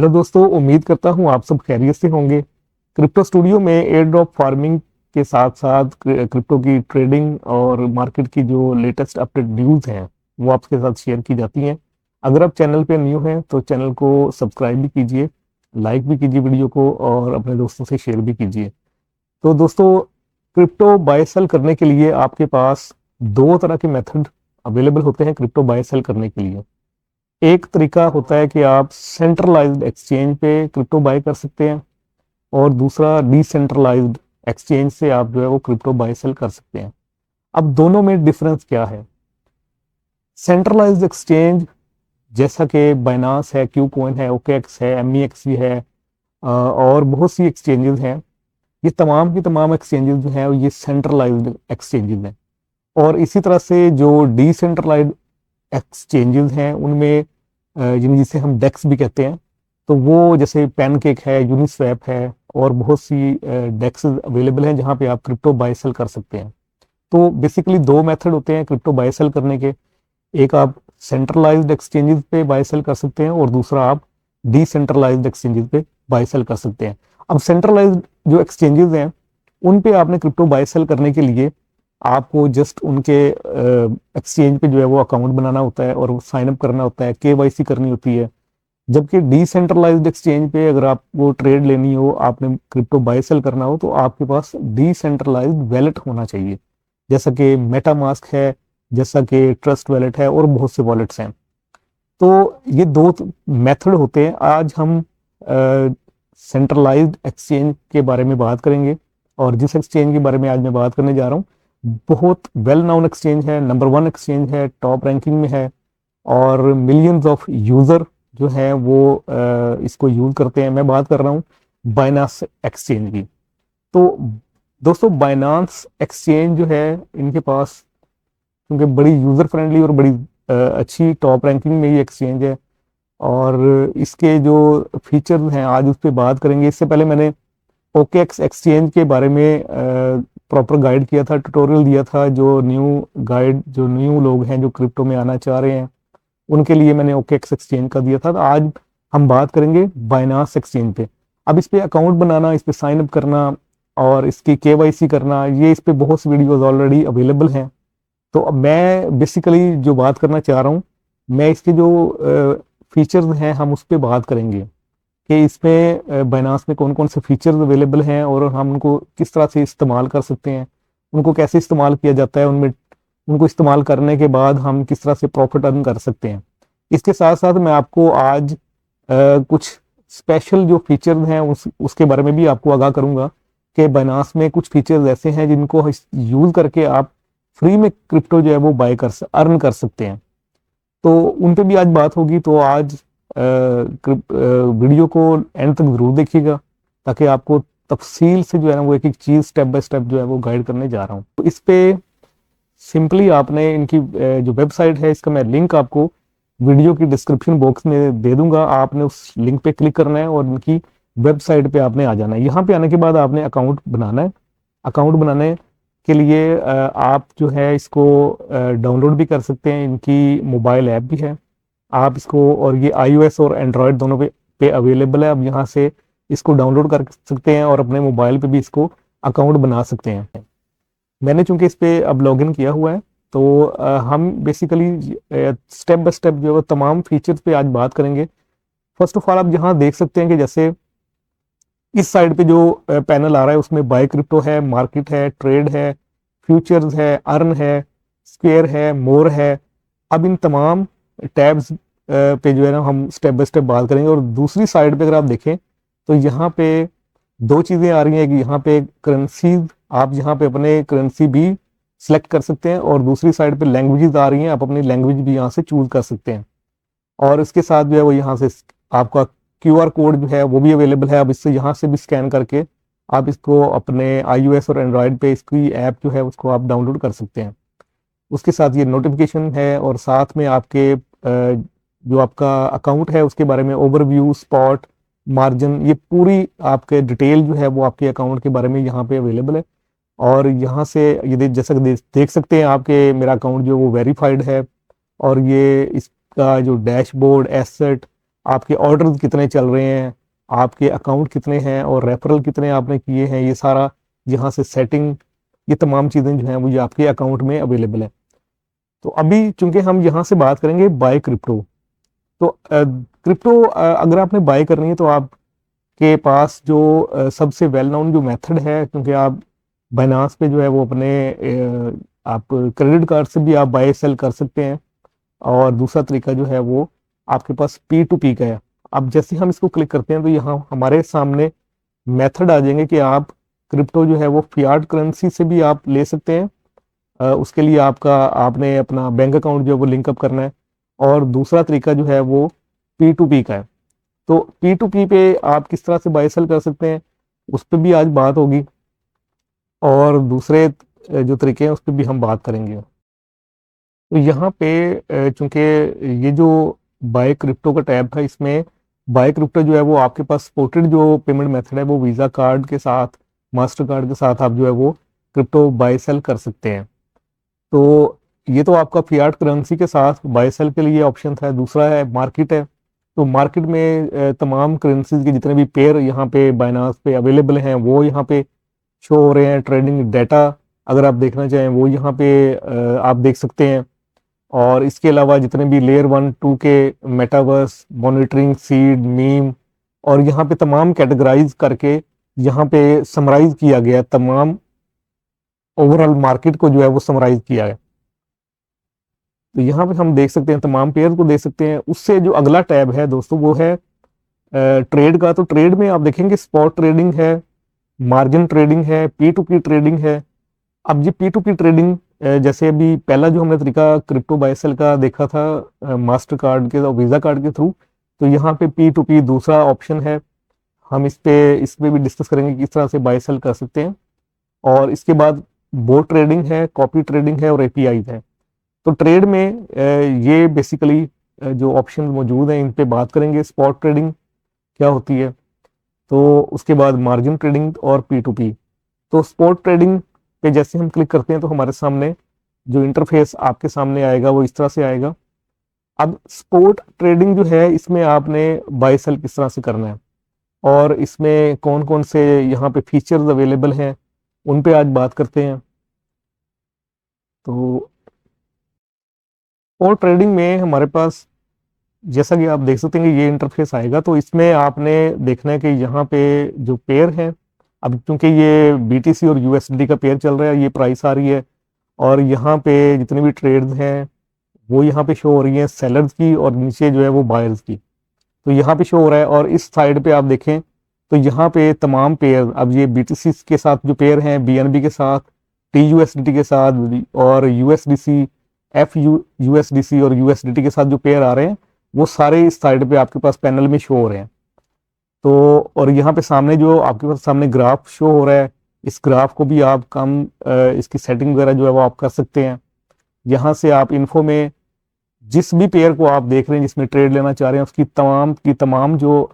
Hello दोस्तों, उम्मीद करता हूँ आप सब खैरियत से होंगे। क्रिप्टो स्टूडियो में एयर ड्रॉप फार्मिंग के साथ साथ क्रिप्टो की ट्रेडिंग और मार्केट की जो लेटेस्ट अपडेट न्यूज़ हैं वो आपके साथ शेयर की जाती हैं। अगर आप चैनल पे न्यू हैं तो चैनल को सब्सक्राइब भी कीजिए, लाइक भी कीजिए वीडियो को और अपने दोस्तों से शेयर भी कीजिए। तो दोस्तों, क्रिप्टो बाय सेल करने के लिए आपके पास दो तरह के मेथड अवेलेबल होते हैं क्रिप्टो बाय सेल करने के लिए। एक तरीका होता है कि आप सेंट्रलाइज्ड एक्सचेंज पे क्रिप्टो बाय कर सकते हैं और दूसरा डिसेंट्रलाइज्ड एक्सचेंज से आप जो है वो क्रिप्टो बाय सेल कर सकते हैं। अब दोनों में डिफरेंस क्या है? सेंट्रलाइज्ड एक्सचेंज जैसा कि बाइनांस है, क्यू कॉइन है, ओकेएक्स है, एमईएक्स भी है और बहुत सी एक्सचेंजेस हैं। ये तमाम की तमाम एक्सचेंजेस जो हैं ये सेंट्रलाइज्ड एक्सचेंजेस हैं। और इसी तरह से जो डिसेंट्रलाइज्ड एक्सचेंजेस हैं उनमें जिसे हम डेक्स भी कहते हैं, तो वो जैसे पैनकेक है, यूनिस्वैप है और बहुत सी डेक्स अवेलेबल हैं जहां पे आप क्रिप्टो बाय सेल कर सकते हैं। तो बेसिकली दो मेथड होते हैं क्रिप्टो बाय सेल करने के। एक आप सेंट्रलाइज्ड एक्सचेंजेस पे बाय सेल कर सकते हैं और दूसरा आप डिसेंट्रलाइज्ड एक्सचेंजेस पे बाय सेल कर सकते हैं। अब सेंट्रलाइज्ड जो एक्सचेंजेस हैं उन पे आपने क्रिप्टो बाय सेल करने के लिए आपको जस्ट उनके एक्सचेंज पे जो है वो अकाउंट बनाना होता है और साइन अप करना होता है, केवाईसी करनी होती है। जबकि डिसेंट्रलाइज्ड एक्सचेंज पे अगर आपको ट्रेड लेनी हो, आपने क्रिप्टो बाय सेल करना हो, तो आपके पास डिसेंट्रलाइज्ड वैलेट होना चाहिए, जैसा कि मेटामास्क है, जैसा कि ट्रस्ट वैलेट है और बहुत से वॉलेट्स हैं। तो ये दो मेथड होते हैं। आज हम सेंट्रलाइज्ड एक्सचेंज के बारे में बात करेंगे और जिस एक्सचेंज के बारे में आज मैं बात करने जा रहा हूँ बहुत वेल नोन एक्सचेंज है, नंबर वन एक्सचेंज है, टॉप रैंकिंग में है और मिलियंस ऑफ यूजर जो है वो इसको यूज करते हैं। मैं बात कर रहा हूँ बाइनांस एक्सचेंज की। तो दोस्तों, बाइनांस एक्सचेंज जो है इनके पास क्योंकि बड़ी यूजर फ्रेंडली और बड़ी अच्छी टॉप रैंकिंग में ये एक्सचेंज है और इसके जो फीचर्स हैं आज उस पर बात करेंगे। इससे पहले मैंने ओकेएक्स एक्सचेंज के बारे में प्रॉपर गाइड किया था, ट्यूटोरियल दिया था। जो न्यू लोग हैं जो क्रिप्टो में आना चाह रहे हैं उनके लिए मैंने ओकेएक्स एक्सचेंज का दिया था। तो आज हम बात करेंगे बाइनांस एक्सचेंज पे। अब इस पे अकाउंट बनाना, इस पे साइन अप करना और इसकी केवाईसी करना, ये इस पे बहुत सी वीडियोस ऑलरेडी अवेलेबल हैं। तो अब मैं बेसिकली जो बात करना चाह रहा हूँ, मैं इसके जो फीचर्स हैं हम उस पर बात करेंगे कि इसमें बाइनांस में कौन कौन से फीचर्स अवेलेबल हैं और हम उनको किस तरह से इस्तेमाल कर सकते हैं, उनको कैसे इस्तेमाल किया जाता है, उनमें उनको इस्तेमाल करने के बाद हम किस तरह से प्रॉफिट अर्न कर सकते हैं। इसके साथ साथ मैं आपको आज कुछ स्पेशल जो फीचर्स हैं उसके बारे में भी आपको आगाह करूंगा कि बाइनांस में कुछ फीचर्स ऐसे हैं जिनको यूज करके आप फ्री में क्रिप्टो जो है वो अर्न कर सकते हैं। तो उन पे भी आज बात होगी। तो आज वीडियो को एंड तक जरूर देखिएगा ताकि आपको तफसील से जो है ना वो एक एक चीज स्टेप बाय स्टेप जो है वो गाइड करने जा रहा हूँ। तो इस पे सिंपली आपने इनकी जो वेबसाइट है इसका मैं लिंक आपको वीडियो की डिस्क्रिप्शन बॉक्स में दे दूंगा। आपने उस लिंक पे क्लिक करना है और इनकी वेबसाइट पे आपने आ जाना है। यहाँ पे आने के बाद आपने अकाउंट बनाना है। अकाउंट बनाने के लिए आप जो है इसको डाउनलोड भी कर सकते हैं। इनकी मोबाइल ऐप भी है, आप इसको, और ये iOS और एंड्रॉयड दोनों पे अवेलेबल है। आप यहाँ से इसको डाउनलोड कर सकते हैं और अपने मोबाइल पे भी इसको अकाउंट बना सकते हैं। मैंने चूंकि इस पे अब लॉगिन किया हुआ है तो हम बेसिकली स्टेप बाय स्टेप जो है वो तमाम फीचर्स पे आज बात करेंगे। फर्स्ट ऑफ ऑल आप यहाँ देख सकते हैं कि जैसे इस साइड पे जो पैनल आ रहा है उसमें बाय क्रिप्टो है, मार्केट है, ट्रेड है, फ्यूचर्स है, अर्न है, स्क्वेयर है, मोर है। अब इन तमाम टैब्स पे जो है ना हम स्टेप बाय स्टेप बात करेंगे। और दूसरी साइड पे अगर आप देखें तो यहाँ पे दो चीज़ें आ रही हैं कि यहाँ पे करेंसी, आप यहाँ पे अपने करेंसी भी सिलेक्ट कर सकते हैं और दूसरी साइड पे लैंग्वेजेस आ रही हैं, आप अपनी लैंग्वेज भी यहाँ से चूज कर सकते हैं। और इसके साथ जो है वो यहाँ से आपका क्यूआर कोड जो है वो भी अवेलेबल है। अब इससे यहाँ से भी स्कैन करके आप इसको अपने iOS और एंड्रॉयड पे इसकी ऐप जो है उसको आप डाउनलोड कर सकते हैं। उसके साथ ये नोटिफिकेशन है और साथ में आपके जो आपका अकाउंट है उसके बारे में ओवरव्यू, स्पॉट, मार्जिन, ये पूरी आपके डिटेल जो है वो आपके अकाउंट के बारे में यहाँ पे अवेलेबल है। और यहाँ से ये जैसा देख सकते हैं आपके मेरा अकाउंट जो वो वेरीफाइड है। और ये इसका जो डैशबोर्ड, एसेट, आपके ऑर्डर कितने चल रहे हैं, आपके अकाउंट कितने हैं और रेफरल कितने आपने किए हैं, ये सारा यहाँ से सेटिंग, ये तमाम चीज़ें जो हैं वो ये आपके अकाउंट में अवेलेबल है। तो अभी चूंकि हम यहाँ से बात करेंगे बाय क्रिप्टो, तो क्रिप्टो अगर आपने बाय करनी है तो आपके पास जो सबसे वेल नोन जो मेथड है, क्योंकि आप बाइनांस पे जो है वो अपने आप क्रेडिट कार्ड से भी आप बाय सेल कर सकते हैं, और दूसरा तरीका जो है वो आपके पास पी टू पी का है। अब जैसे हम इसको क्लिक करते हैं तो यहाँ हमारे सामने मेथड आ जाएंगे कि आप क्रिप्टो जो है वो फियाट करेंसी से भी आप ले सकते हैं। उसके लिए आपने अपना बैंक अकाउंट जो है वो लिंकअप करना है, और दूसरा तरीका जो है वो पी टू पी का है। तो पी टू पी पे आप किस तरह से बाय सेल कर सकते हैं उस पर भी आज बात होगी, और दूसरे जो तरीके हैं उस पर भी हम बात करेंगे। तो यहाँ पे चूंकि ये जो बाय क्रिप्टो का टैब है, इसमें बाय क्रिप्टो जो है वो आपके पास सपोर्टेड जो पेमेंट मेथड है वो वीज़ा कार्ड के साथ, मास्टर कार्ड के साथ आप जो है वो क्रिप्टो बाय सेल कर सकते हैं। तो ये तो आपका फियाट करेंसी के साथ बाय सेल के लिए ऑप्शन था। दूसरा है मार्केट है, तो मार्केट में तमाम करेंसीज के जितने भी पेयर यहाँ पे बाइनांस पे अवेलेबल हैं वो यहाँ पे शो हो रहे हैं। ट्रेडिंग डाटा अगर आप देखना चाहें वो यहाँ पे आप देख सकते हैं। और इसके अलावा जितने भी लेयर 1 2 के मेटावर्स, मॉनिटरिंग, सीड, मीम, और यहाँ पे तमाम कैटेगराइज करके यहाँ पे समराइज किया गया, तमाम ओवरऑल मार्केट को जो है वो समराइज किया है। तो यहाँ पे हम देख सकते हैं, तमाम पेयर को देख सकते हैं। उससे जो अगला टैब है दोस्तों वो है ट्रेड का। तो ट्रेड में आप देखेंगे स्पॉट ट्रेडिंग है, मार्जिन ट्रेडिंग है, पी टू पी ट्रेडिंग है। अब ये पी टू पी ट्रेडिंग जैसे अभी पहला जो हमने तरीका क्रिप्टो बाय सेल का देखा था मास्टर कार्ड के और वीज़ा कार्ड के थ्रू, तो यहाँ पे पी टू पी दूसरा ऑप्शन है। हम इस पे भी डिस्कस करेंगे किस तरह से बाय सेल कर सकते हैं। और इसके बाद बोट ट्रेडिंग है, कॉपी ट्रेडिंग है और एपीआई है। तो ट्रेड में ये बेसिकली जो ऑप्शन मौजूद हैं इन पे बात करेंगे। स्पॉट ट्रेडिंग क्या होती है, तो उसके बाद मार्जिन ट्रेडिंग और पी टू पी। तो स्पॉट ट्रेडिंग पे जैसे हम क्लिक करते हैं तो हमारे सामने जो इंटरफेस आपके सामने आएगा वो इस तरह से आएगा। अब स्पॉट ट्रेडिंग जो है इसमें आपने बाय सेल किस तरह से करना है और इसमें कौन कौन से यहाँ पे फीचर्स अवेलेबल हैं उन पे आज बात करते हैं। तो स्पॉट ट्रेडिंग में हमारे पास जैसा कि आप देख सकते हैं कि ये इंटरफेस आएगा। तो इसमें आपने देखना है कि यहाँ पे जो पेयर है, अब क्योंकि ये बीटीसी और यूएसडी का पेयर चल रहा है, ये प्राइस आ रही है, और यहाँ पे जितने भी ट्रेड्स हैं वो यहाँ पे शो हो रही हैं, सेलर्स की और नीचे जो है वो बायर्स की। तो यहाँ पे शो हो रहा है, और इस साइड पे आप देखें तो यहाँ पे तमाम पेयर, अब ये बीटीसी के साथ जो पेयर हैं, बीएनबी के साथ, टीयूएसडीटी के साथ, और यूएसडीसी, यूएसडीसी और यूएसडीटी के साथ जो पेयर आ रहे हैं वो सारे इस साइड पे आपके पास पैनल में शो हो रहे हैं। तो और यहाँ पे सामने जो आपके पास सामने ग्राफ शो हो रहा है, इस ग्राफ को भी आप इसकी सेटिंग वगैरह जो है वो आप कर सकते हैं। यहाँ से आप इन्फो में जिस भी पेयर को आप देख रहे हैं जिसमें ट्रेड लेना चाह रहे हैं उसकी तमाम जो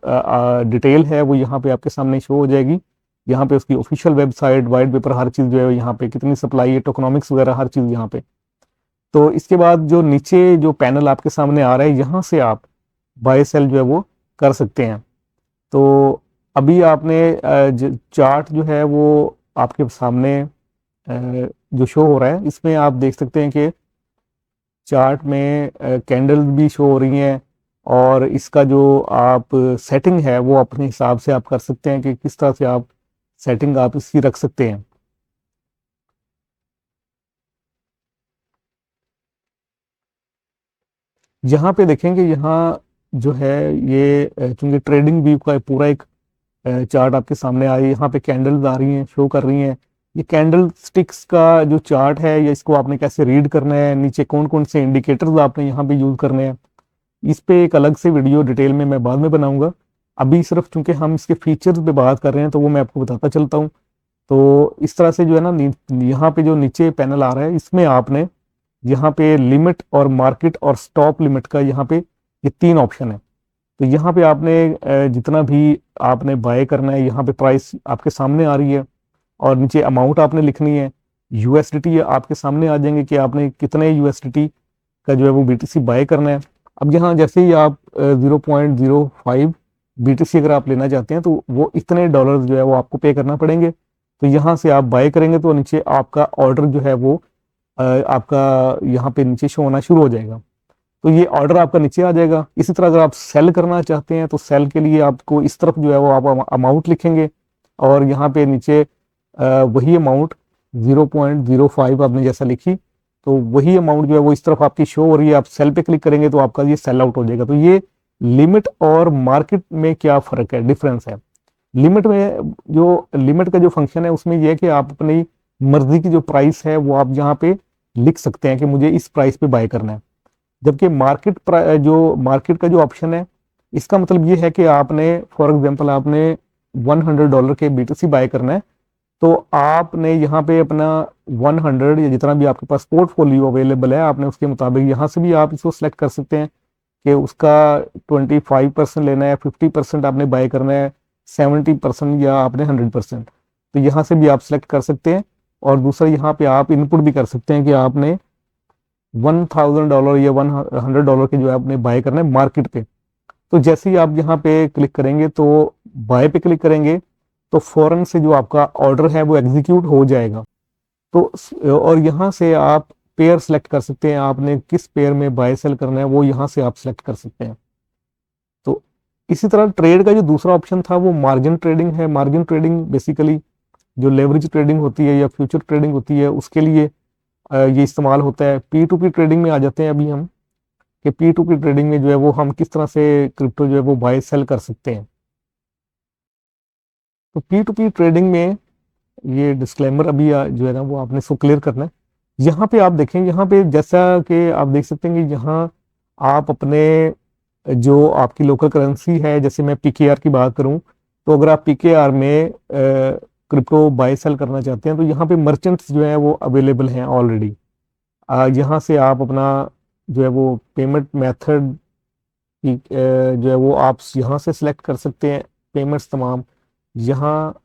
डिटेल है वो यहाँ पे आपके सामने शो हो जाएगी। यहाँ पे उसकी ऑफिशियल वेबसाइट, वाइट पेपर, हर चीज़ जो है यहाँ पे, कितनी सप्लाई है, टोकनॉमिक्स वगैरह हर चीज़ यहाँ पे। तो इसके बाद जो नीचे जो पैनल आपके सामने आ रहा है यहाँ से आप बाय सेल जो है वो कर सकते हैं। तो अभी आपने चार्ट जो है वो आपके सामने जो शो हो रहा है इसमें आप देख सकते हैं कि चार्ट में कैंडल भी शो हो रही हैं, और इसका जो आप सेटिंग है वो अपने हिसाब से आप कर सकते हैं कि किस तरह से आप सेटिंग आप इसकी रख सकते हैं। यहाँ पे देखेंगे, यहाँ जो है ये चूंकि ट्रेडिंग व्यू का पूरा एक चार्ट आपके सामने आ रही है, यहाँ पे कैंडल्स आ रही हैं, शो कर रही हैं। ये कैंडल स्टिक्स का जो चार्ट है या इसको आपने कैसे रीड करना है, नीचे कौन कौन से इंडिकेटर्स आपने यहाँ पे यूज़ करने हैं, इस पे एक अलग से वीडियो डिटेल में मैं बाद में बनाऊंगा। अभी सिर्फ चूंकि हम इसके फीचर्स पे बात कर रहे हैं तो वो मैं आपको बताता चलता हूँ। तो इस तरह से जो है ना, यहाँ पे जो नीचे पैनल आ रहा है इसमें आपने यहाँ पे लिमिट और मार्केट और स्टॉप लिमिट का यहाँ पे ये 3 ऑप्शन है। तो यहाँ पे आपने जितना भी आपने बाय करना है, यहाँ पे प्राइस आपके सामने आ रही है, और नीचे अमाउंट आपने लिखनी है। यूएसडीटी आपके सामने आ जाएंगे कि आपने कितने यूएसडीटी का जो है वो बीटीसी बाय करना है। अब यहाँ जैसे ही आप 0.05 BTC अगर आप लेना चाहते हैं तो वो इतने डॉलर जो है वो आपको पे करना पड़ेंगे। तो यहाँ से आप बाय करेंगे तो नीचे आपका ऑर्डर जो है वो आपका यहाँ पे नीचे शो होना शुरू हो जाएगा। तो ये ऑर्डर आपका नीचे आ जाएगा। इसी तरह अगर आप सेल करना चाहते हैं तो सेल के लिए आपको इस तरफ जो है वो आप अमाउंट लिखेंगे और यहाँ पे नीचे वही अमाउंट 0.05 आपने जैसा लिखी तो वही अमाउंट जो है वो इस तरफ आपकी शो हो रही है। आप सेल पे क्लिक करेंगे तो आपका ये सेल आउट हो जाएगा। तो ये लिमिट और मार्केट में क्या फ़र्क है, डिफरेंस है। लिमिट में जो लिमिट का जो फंक्शन है उसमें यह है कि आप अपनी मर्जी की जो प्राइस है वो आप यहाँ पे लिख सकते हैं कि मुझे इस प्राइस पे बाय करना है। जबकि मार्केट का जो ऑप्शन है इसका मतलब ये है कि आपने फॉर एग्जांपल आपने $100 के BTC बाय करना है तो आपने यहाँ पे अपना 100 या जितना भी आपके पास पोर्टफोलियो अवेलेबल है आपने उसके मुताबिक यहाँ से भी आप इसको सेलेक्ट कर सकते हैं कि उसका 25% लेना है, 50% आपने बाय करना है, 70% या आपने 100%। तो यहाँ से भी आप सेलेक्ट कर सकते हैं। और दूसरा यहाँ पे आप इनपुट भी कर सकते हैं कि आपने $1000 या $100 के जो है आपने बाय करना है मार्केट पे। तो जैसे ही आप यहाँ पे क्लिक करेंगे तो बाय पे क्लिक करेंगे तो फौरन से जो आपका ऑर्डर है वो एग्जीक्यूट हो जाएगा। तो और यहाँ से आप पेयर सेलेक्ट कर सकते हैं, आपने किस पेयर में बाय सेल करना है वो यहाँ से आप सेलेक्ट कर सकते हैं। तो इसी तरह ट्रेड का जो दूसरा ऑप्शन था वो मार्जिन ट्रेडिंग है। मार्जिन ट्रेडिंग बेसिकली जो लेवरेज ट्रेडिंग होती है या फ्यूचर ट्रेडिंग होती है उसके लिए ये इस्तेमाल होता है। P2P ट्रेडिंग में आ जाते हैं अभी हम कि P2P ट्रेडिंग में जो है वो हम किस तरह से क्रिप्टो जो है वो बाय सेल कर सकते हैं। तो P2P ट्रेडिंग में ये डिस्क्लेमर अभी जो है ना वो आपने इसको क्लियर करना है। यहाँ पे आप देखें, यहाँ पे जैसा कि आप देख सकते हैं कि यहाँ आप अपने जो आपकी लोकल करेंसी है, जैसे मैं PKR की बात करूँ तो अगर आप PKR में क्रिप्टो बाय सेल करना चाहते हैं तो यहाँ पे मर्चेंट्स जो है वो अवेलेबल हैं ऑलरेडी। यहाँ से आप अपना जो है वो पेमेंट मेथड की जो है वो आप यहाँ से सिलेक्ट कर सकते हैं। पेमेंट्स तमाम यहाँ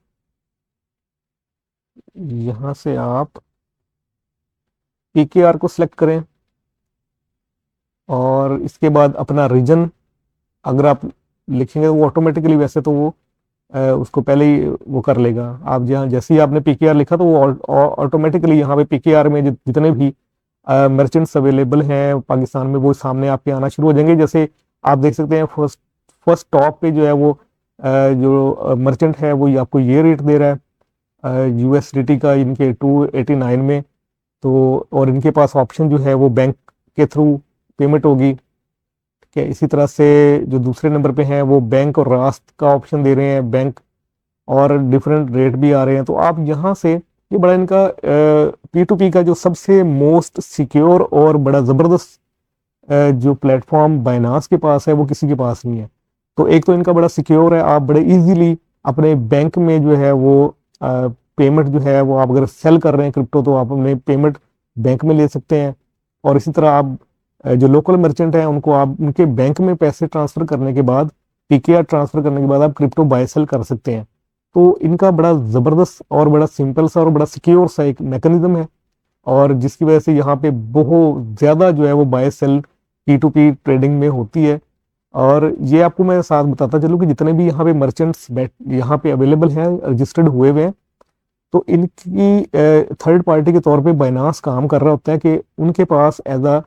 यहाँ से आप PKR को सिलेक्ट करें और इसके बाद अपना रीजन अगर आप लिखेंगे वो ऑटोमेटिकली, वैसे तो वो उसको पहले ही वो कर लेगा। आप जहाँ जैसे ही आपने PKR लिखा तो वो ऑटोमेटिकली यहाँ पे PKR में जितने भी मर्चेंट्स अवेलेबल हैं पाकिस्तान में वो सामने आपके आना शुरू हो जाएंगे। जैसे आप देख सकते हैं फर्स्ट टॉप पे जो है वो जो मर्चेंट है वो आपको ये रेट दे रहा है USDT का इनके 289 में। तो और इनके पास ऑप्शन जो है वो बैंक के थ्रू पेमेंट होगी। ठीक है, इसी तरह से जो दूसरे नंबर पे हैं वो बैंक और रास्त का ऑप्शन दे रहे हैं, बैंक और डिफरेंट रेट भी आ रहे हैं। तो आप यहाँ से ये बड़ा इनका P2P का जो सबसे मोस्ट सिक्योर और बड़ा ज़बरदस्त जो प्लेटफॉर्म बाइनांस के पास है वो किसी के पास नहीं है। तो एक तो इनका बड़ा सिक्योर है, आप बड़े इजीली अपने बैंक में जो है वो पेमेंट जो है वो आप अगर सेल कर रहे हैं क्रिप्टो तो आप अपने पेमेंट बैंक में ले सकते हैं। और इसी तरह आप जो लोकल मर्चेंट हैं उनको आप उनके बैंक में पैसे ट्रांसफ़र करने के बाद, PKR ट्रांसफ़र करने के बाद आप क्रिप्टो बाय सेल कर सकते हैं। तो इनका बड़ा ज़बरदस्त और बड़ा सिंपल सा और बड़ा सिक्योर सा एक मैकेनिज्म है और जिसकी वजह से यहाँ पे बहुत ज़्यादा जो है वो बाय सेल P2P ट्रेडिंग में होती है। और ये आपको मैं साथ बताता चलूँ कि जितने भी यहाँ पे मर्चेंट्स यहाँ पे अवेलेबल हैं, रजिस्टर्ड हुए हुए हैं, तो इनकी थर्ड पार्टी के तौर पे बाइनांस काम कर रहा होता है कि उनके पास एज अ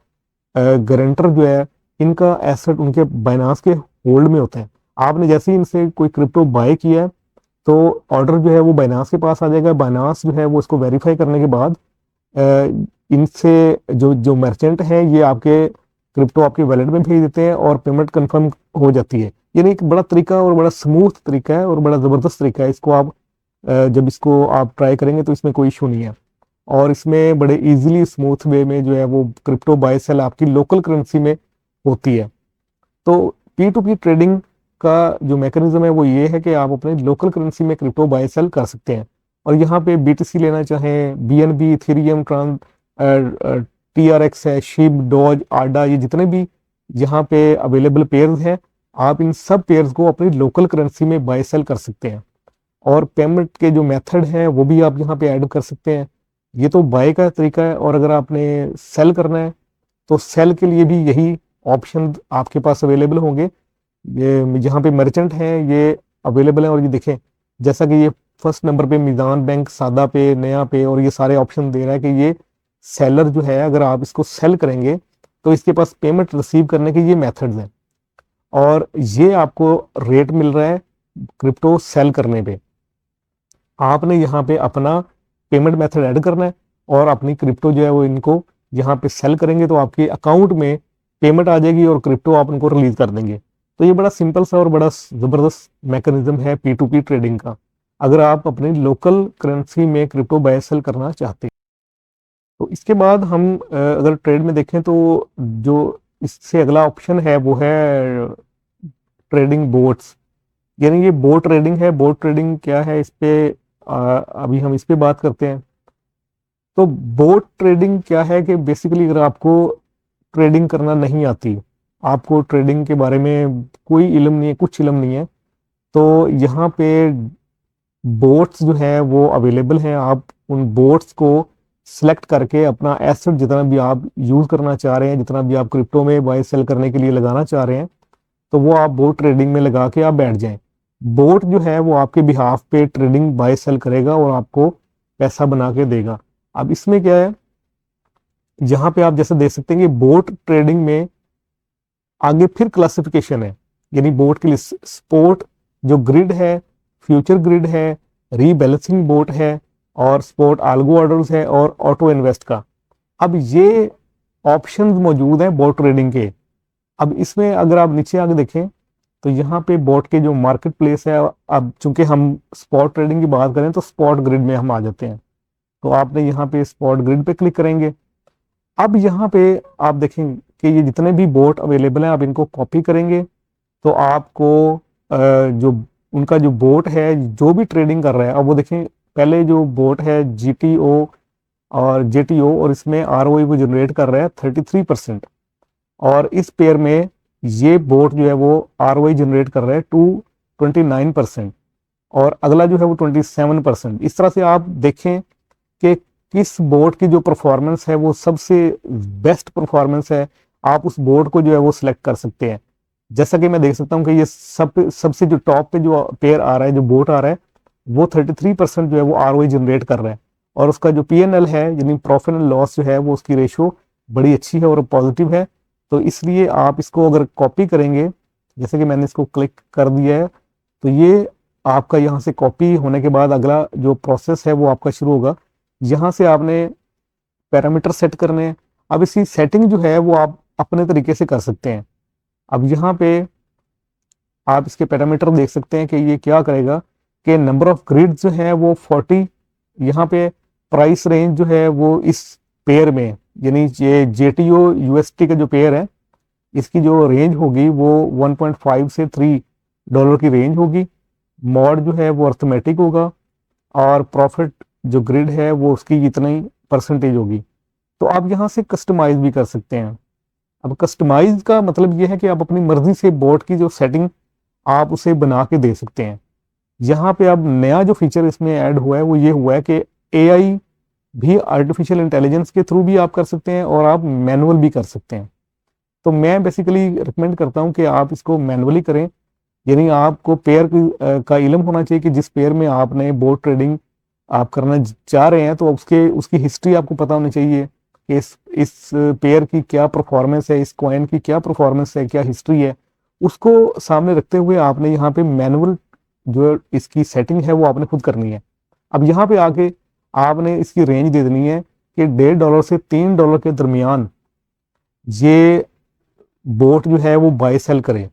गारंटर जो है इनका एसेट उनके बाइनांस के होल्ड में होते हैं। आपने जैसे ही इनसे कोई क्रिप्टो बाय किया है तो ऑर्डर जो है वो बाइनांस के पास आ जाएगा। बाइनांस जो है वो इसको वेरीफाई करने के बाद इनसे जो जो मर्चेंट हैं ये आपके क्रिप्टो आपके वैलेट में भेज देते हैं और पेमेंट कंफर्म हो जाती है। यानी एक बड़ा तरीका और बड़ा स्मूथ तरीका है और बड़ा ज़बरदस्त तरीका है। इसको आप जब इसको आप ट्राई करेंगे तो इसमें कोई इशू नहीं है और इसमें बड़े इजीली स्मूथ वे में जो है वो क्रिप्टो बाय सेल आपकी लोकल करेंसी में होती है। तो P2P ट्रेडिंग का जो मैकेनिज्म है वो ये है कि आप अपने लोकल करेंसी में क्रिप्टो बाय सेल कर सकते हैं। और यहाँ पे BTC लेना चाहें, BNB, इथेरियम, TRX है, SHIB, डॉज, ADA, ये जितने भी यहाँ पे अवेलेबल पेयर्स हैं आप इन सब पेयर्स को अपनी लोकल करेंसी में बाय सेल कर सकते हैं। और पेमेंट के जो मेथड हैं वो भी आप यहाँ पे ऐड कर सकते हैं। ये तो बाय का तरीका है। और अगर आपने सेल करना है तो सेल के लिए भी यही ऑप्शन आपके पास अवेलेबल होंगे। ये जहाँ पे मर्चेंट हैं ये अवेलेबल हैं, और ये देखें जैसा कि ये फर्स्ट नंबर पे मीज़ान बैंक, सादा पे, नया पे, और ये सारे ऑप्शन दे रहा है कि ये सेलर जो है अगर आप इसको सेल करेंगे तो इसके पास पेमेंट रिसीव करने के ये मेथड्स हैं, और ये आपको रेट मिल रहा है क्रिप्टो सेल करने पे। आपने यहाँ पे अपना पेमेंट मेथड ऐड करना है और अपनी क्रिप्टो जो है वो इनको यहाँ पे सेल करेंगे तो आपके अकाउंट में पेमेंट आ जाएगी और क्रिप्टो आप उनको रिलीज कर देंगे। तो ये बड़ा सिंपल सा और बड़ा ज़बरदस्त मैकेनिज्म है P2P ट्रेडिंग का, अगर आप अपनी लोकल करेंसी में क्रिप्टो बाय सेल करना चाहते हैं। तो इसके बाद हम अगर ट्रेड में देखें तो जो इससे अगला ऑप्शन है वो है ट्रेडिंग बोट्स, यानी ये बोट ट्रेडिंग है। बोट ट्रेडिंग क्या है, इस पे अभी हम इस पे बात करते हैं। तो बोट ट्रेडिंग क्या है कि बेसिकली अगर आपको ट्रेडिंग करना नहीं आती, आपको ट्रेडिंग के बारे में कोई इल्म नहीं है, कुछ इल्म नहीं है, तो यहाँ पे बोट्स जो है वो अवेलेबल हैं। आप उन बोट्स को सिलेक्ट करके अपना एसेट जितना भी आप यूज़ करना चाह रहे हैं, जितना भी आप क्रिप्टो में बाय सेल करने के लिए लगाना चाह रहे हैं, तो वो आप बोट ट्रेडिंग में लगा के आप बैठ जाएं। बोट जो है वो आपके बिहाफ पे ट्रेडिंग बाय सेल करेगा और आपको पैसा बना के देगा। अब इसमें क्या है, यहाँ पे आप जैसे देख सकते हैं कि बोट ट्रेडिंग में आगे फिर क्लासिफिकेशन है, यानी बोट के लिए स्पोर्ट जो ग्रिड है, फ्यूचर ग्रिड है, रीबैलेंसिंग बोट है, और स्पोर्ट आल्गो ऑर्डर्स है, और ऑटो इन्वेस्ट का। अब ये ऑप्शंस मौजूद हैं बोट ट्रेडिंग के। अब इसमें अगर आप नीचे आगे देखें तो यहाँ पे बोट के जो मार्केट प्लेस है, अब चूंकि हम स्पॉट ट्रेडिंग की बात करें तो स्पॉट ग्रिड में हम आ जाते हैं। तो आपने यहाँ पे स्पॉट ग्रिड पे क्लिक करेंगे। अब यहाँ पे आप देखें कि ये जितने भी बोट अवेलेबल हैं आप इनको कॉपी करेंगे तो आपको जो उनका जो बोट है जो भी ट्रेडिंग कर रहा है, अब वो देखें पहले जो बोट है GTO और JTO, और इसमें ROI वो जनरेट कर रहा है 33%, और इस पेयर में ये बोट जो है वो ROI जनरेट कर रहा है 29%, और अगला जो है वो 27%। इस तरह से आप देखें कि किस बोट की जो परफॉर्मेंस है वो सबसे बेस्ट परफॉर्मेंस है, आप उस बोट को जो है वो सिलेक्ट कर सकते हैं। जैसा कि मैं देख सकता हूँ कि ये सबसे जो टॉप पे जो पेयर आ रहा है, जो बोट आ रहा है, वो 33% जो है वो ROI जनरेट कर रहा है, और उसका जो PNL है यानी प्रॉफिट एंड लॉस जो है वो उसकी रेशो बड़ी अच्छी है और पॉजिटिव है। तो इसलिए आप इसको अगर कॉपी करेंगे, जैसे कि मैंने इसको क्लिक कर दिया है, तो ये आपका यहाँ से कॉपी होने के बाद अगला जो प्रोसेस है वो आपका शुरू होगा। यहाँ से आपने पैरामीटर सेट करने हैं। अब इसकी सेटिंग जो है वो आप अपने तरीके से कर सकते हैं। अब यहाँ पे आप इसके पैरामीटर देख सकते हैं कि ये क्या करेगा कि नंबर ऑफ ग्रिड जो है वो 40, यहाँ पे प्राइस रेंज जो है वो इस पेयर में, यानी ये JTO UST का जो पेयर है इसकी जो रेंज होगी वो 1.5 से $3 की रेंज होगी। मॉड जो है वो अर्थमेटिक होगा, और प्रॉफिट जो ग्रिड है वो उसकी इतनी परसेंटेज होगी। तो आप यहाँ से कस्टमाइज भी कर सकते हैं। अब कस्टमाइज का मतलब ये है कि आप अपनी मर्जी से बोट की जो सेटिंग आप उसे बना के दे सकते हैं। यहाँ पे अब नया जो फीचर इसमें ऐड हुआ है वो ये हुआ है कि AI भी आर्टिफिशियल इंटेलिजेंस के थ्रू भी आप कर सकते हैं और आप मैनुअल भी कर सकते हैं। तो मैं बेसिकली रिकमेंड करता हूँ कि आप इसको मैनुअली करें, यानी आपको पेयर का इल्म होना चाहिए कि जिस पेयर में आपने बोट ट्रेडिंग आप करना चाह रहे हैं तो उसकी हिस्ट्री आपको पता होनी चाहिए कि इस पेयर की क्या परफॉर्मेंस है, इस कॉइन की क्या परफॉर्मेंस है, क्या हिस्ट्री है। उसको सामने रखते हुए आपने यहाँ पे मैनुअल जो इसकी सेटिंग है वो आपने खुद करनी है। अब यहाँ पे आके आपने इसकी रेंज दे देनी है कि $1.5 से $3 के दरमियान ये बोट जो है वो बाय सेल करे,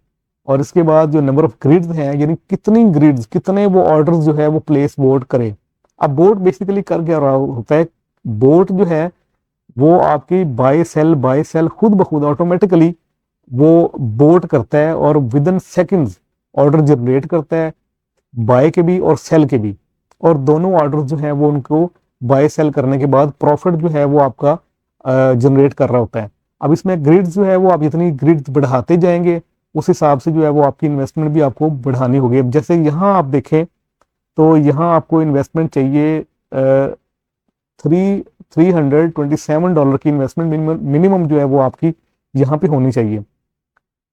और इसके बाद जो नंबर ऑफ ग्रिड्स हैं यानी कितनी ग्रिड्स, कितने वो ऑर्डर्स जो है वो प्लेस बोट करे। अब बोट बेसिकली कर क्या रहा होता है, बोट जो है वो आपकी बाय सेल खुद ब खुद ऑटोमेटिकली वो बोट करता है और with in seconds order generate करता है, बाय के भी और सेल के भी, और दोनों ऑर्डर जो है वो उनको बाय सेल करने के बाद प्रॉफिट जो है वो आपका जनरेट कर रहा होता है। अब इसमें ग्रिड्स जो है वो आप जितनी ग्रिड्स बढ़ाते जाएंगे उस हिसाब से जो है वो आपकी इन्वेस्टमेंट भी आपको बढ़ानी होगी। अब जैसे यहाँ आप देखें तो यहाँ आपको इन्वेस्टमेंट चाहिए $327 की इन्वेस्टमेंट मिनिमम जो है वो आपकी यहाँ पे होनी चाहिए।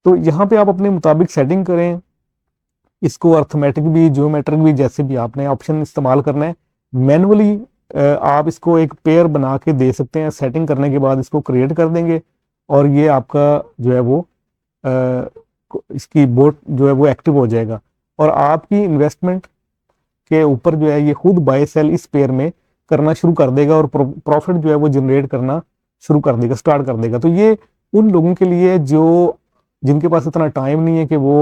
तो यहाँ पे आप अपने मुताबिक सेटिंग करें, इसको अर्थमेटिक भी ज्योमेट्रिक भी जैसे भी आपने ऑप्शन इस्तेमाल करना है। मैनुअली आप इसको एक पेयर बना के दे सकते हैं, सेटिंग करने के बाद इसको क्रिएट कर देंगे और ये आपका जो है वो इसकी बोट जो है वो एक्टिव हो जाएगा और आपकी इन्वेस्टमेंट के ऊपर जो है ये खुद बाय सेल इस पेयर में करना शुरू कर देगा और प्रॉफिट जो है वो जनरेट करना शुरू कर देगा, स्टार्ट कर देगा। तो ये उन लोगों के लिए जो जिनके पास इतना टाइम नहीं है कि वो